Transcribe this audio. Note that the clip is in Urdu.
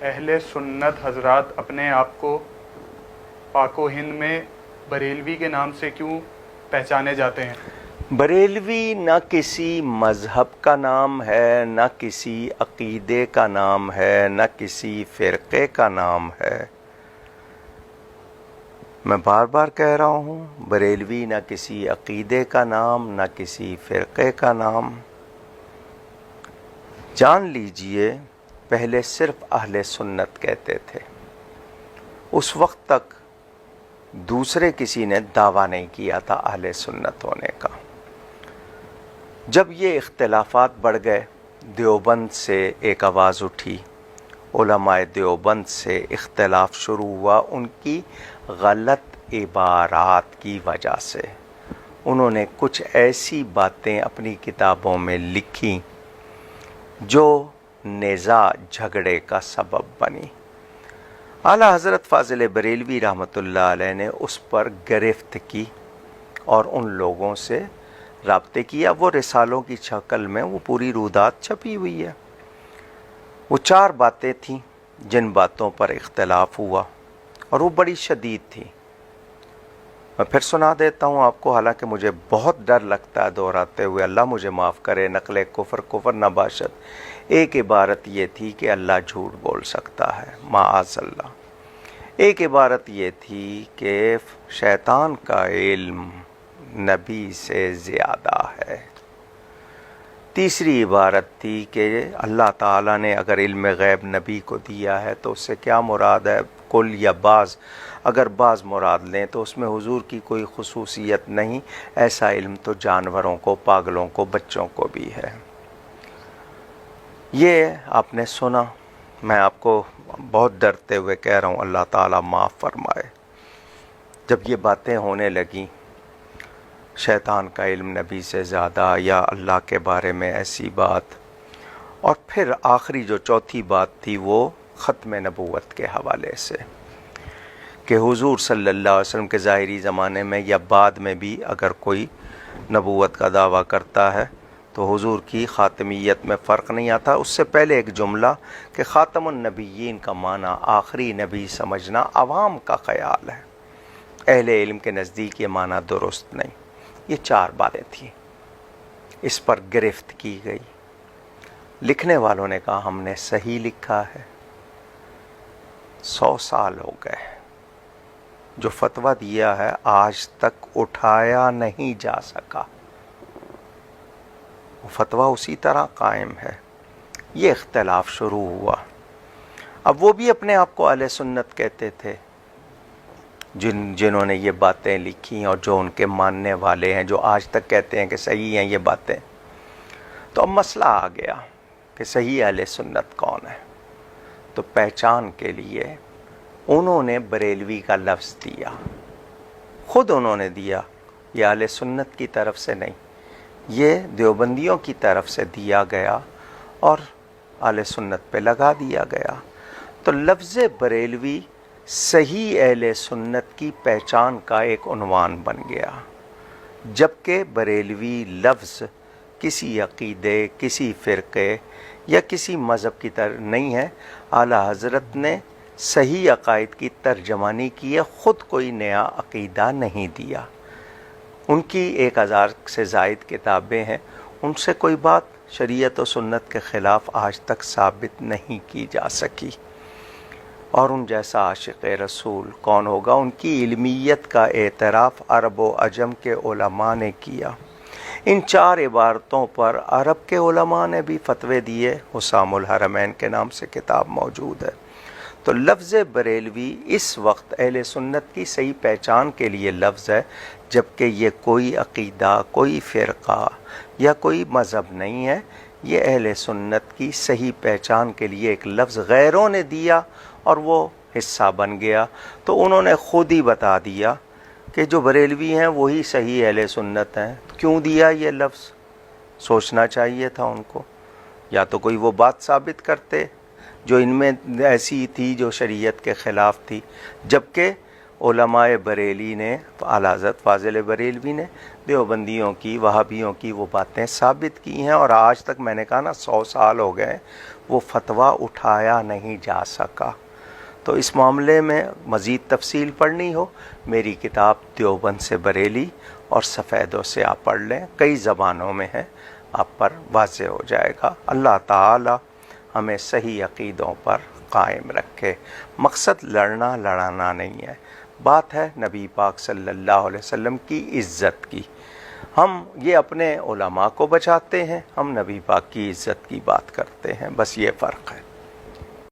اہل سنت حضرات اپنے آپ کو پاک و ہند میں بریلوی کے نام سے کیوں پہچانے جاتے ہیں؟ بریلوی نہ کسی مذہب کا نام ہے، نہ کسی عقیدے کا نام ہے، نہ کسی فرقے کا نام ہے۔ میں بار بار کہہ رہا ہوں، بریلوی نہ کسی عقیدے کا نام، نہ کسی فرقے کا نام۔ جان لیجئے، پہلے صرف اہل سنت کہتے تھے۔ اس وقت تک دوسرے کسی نے دعویٰ نہیں کیا تھا اہل سنت ہونے کا۔ جب یہ اختلافات بڑھ گئے، دیوبند سے ایک آواز اٹھی، علماء دیوبند سے اختلاف شروع ہوا ان کی غلط عبارات کی وجہ سے۔ انہوں نے کچھ ایسی باتیں اپنی کتابوں میں لکھی جو نزاع جھگڑے کا سبب بنی۔ اعلیٰ حضرت فاضل بریلوی رحمۃ اللہ علیہ نے اس پر گرفت کی اور ان لوگوں سے رابطے کیا۔ وہ رسالوں کی شکل میں وہ پوری رودات چھپی ہوئی ہے۔ وہ 4 باتیں تھیں جن باتوں پر اختلاف ہوا اور وہ بڑی شدید تھی۔ میں پھر سنا دیتا ہوں آپ کو، حالانکہ مجھے بہت ڈر لگتا ہے دہراتے ہوئے، اللہ مجھے معاف کرے، نقل کفر کفر نہ باشد۔ ایک عبارت یہ تھی کہ اللہ جھوٹ بول سکتا ہے، معاذ اللہ۔ ایک عبارت یہ تھی کہ شیطان کا علم نبی سے زیادہ ہے۔ تیسری عبارت تھی کہ اللہ تعالیٰ نے اگر علم غیب نبی کو دیا ہے تو اس سے کیا مراد ہے، کل یا بعض؟ اگر بعض مراد لیں تو اس میں حضور کی کوئی خصوصیت نہیں، ایسا علم تو جانوروں کو، پاگلوں کو، بچوں کو بھی ہے۔ یہ آپ نے سنا، میں آپ کو بہت ڈرتے ہوئے کہہ رہا ہوں، اللہ تعالیٰ معاف فرمائے۔ جب یہ باتیں ہونے لگیں، شیطان کا علم نبی سے زیادہ یا اللہ کے بارے میں ایسی بات، اور پھر آخری جو چوتھی بات تھی وہ ختم نبوت کے حوالے سے، کہ حضور صلی اللہ علیہ وسلم کے ظاہری زمانے میں یا بعد میں بھی اگر کوئی نبوت کا دعویٰ کرتا ہے تو حضور کی خاتمیت میں فرق نہیں آتا۔ اس سے پہلے ایک جملہ کہ خاتم النبیین کا معنی آخری نبی سمجھنا عوام کا خیال ہے، اہل علم کے نزدیک یہ معنی درست نہیں۔ یہ 4 باتیں تھیں، اس پر گرفت کی گئی۔ لکھنے والوں نے کہا ہم نے صحیح لکھا ہے۔ 100 سال ہو گئے، جو فتویٰ دیا ہے آج تک اٹھایا نہیں جا سکا، وہ فتویٰ اسی طرح قائم ہے۔ یہ اختلاف شروع ہوا۔ اب وہ بھی اپنے آپ کو اہل سنت کہتے تھے، جنہوں نے یہ باتیں لکھی اور جو ان کے ماننے والے ہیں، جو آج تک کہتے ہیں کہ صحیح ہیں یہ باتیں۔ تو اب مسئلہ آ گیا کہ صحیح اہل سنت کون ہے۔ تو پہچان کے لیے انہوں نے بریلوی کا لفظ دیا، خود انہوں نے دیا، یہ اہل سنت کی طرف سے نہیں، یہ دیوبندیوں کی طرف سے دیا گیا اور اہل سنت پہ لگا دیا گیا۔ تو لفظ بریلوی صحیح اہل سنت کی پہچان کا ایک عنوان بن گیا، جبکہ بریلوی لفظ کسی عقیدے، کسی فرقے یا کسی مذہب کی طرح نہیں ہے۔ اعلیٰ حضرت نے صحیح عقائد کی ترجمانی کی ہے، خود کوئی نیا عقیدہ نہیں دیا۔ ان کی 1000 سے زائد کتابیں ہیں، ان سے کوئی بات شریعت و سنت کے خلاف آج تک ثابت نہیں کی جا سکی۔ اور ان جیسا عاشق رسول کون ہوگا؟ ان کی علمیت کا اعتراف عرب و عجم کے علماء نے کیا۔ ان 4 عبارتوں پر عرب کے علماء نے بھی فتوے دیے، حسام الحرمین کے نام سے کتاب موجود ہے۔ تو لفظ بریلوی اس وقت اہل سنت کی صحیح پہچان کے لیے لفظ ہے، جبکہ یہ کوئی عقیدہ، کوئی فرقہ یا کوئی مذہب نہیں ہے۔ یہ اہل سنت کی صحیح پہچان کے لیے ایک لفظ غیروں نے دیا اور وہ حصہ بن گیا۔ تو انہوں نے خود ہی بتا دیا کہ جو بریلوی ہیں وہی صحیح اہل سنت ہیں۔ کیوں دیا یہ لفظ؟ سوچنا چاہیے تھا ان کو، یا تو کوئی وہ بات ثابت کرتے جو ان میں ایسی تھی جو شریعت کے خلاف تھی، جبکہ علماء بریلی نے، اعلیٰ حضرت فاضل بریلوی نے دیوبندیوں کی، وہابیوں کی وہ باتیں ثابت کی ہیں، اور آج تک میں نے کہا نا 100 سال ہو گئے، وہ فتویٰ اٹھایا نہیں جا سکا۔ تو اس معاملے میں مزید تفصیل پڑھنی ہو، میری کتاب دیوبند سے بریلی اور سفیدوں سے آپ پڑھ لیں، کئی زبانوں میں ہے، آپ پر واضح ہو جائے گا۔ اللہ تعالی ہمیں صحیح عقیدوں پر قائم رکھے۔ مقصد لڑنا لڑانا نہیں ہے، بات ہے نبی پاک صلی اللہ علیہ وسلم کی عزت کی۔ ہم یہ اپنے علماء کو بچاتے ہیں، ہم نبی پاک کی عزت کی بات کرتے ہیں، بس یہ فرق ہے۔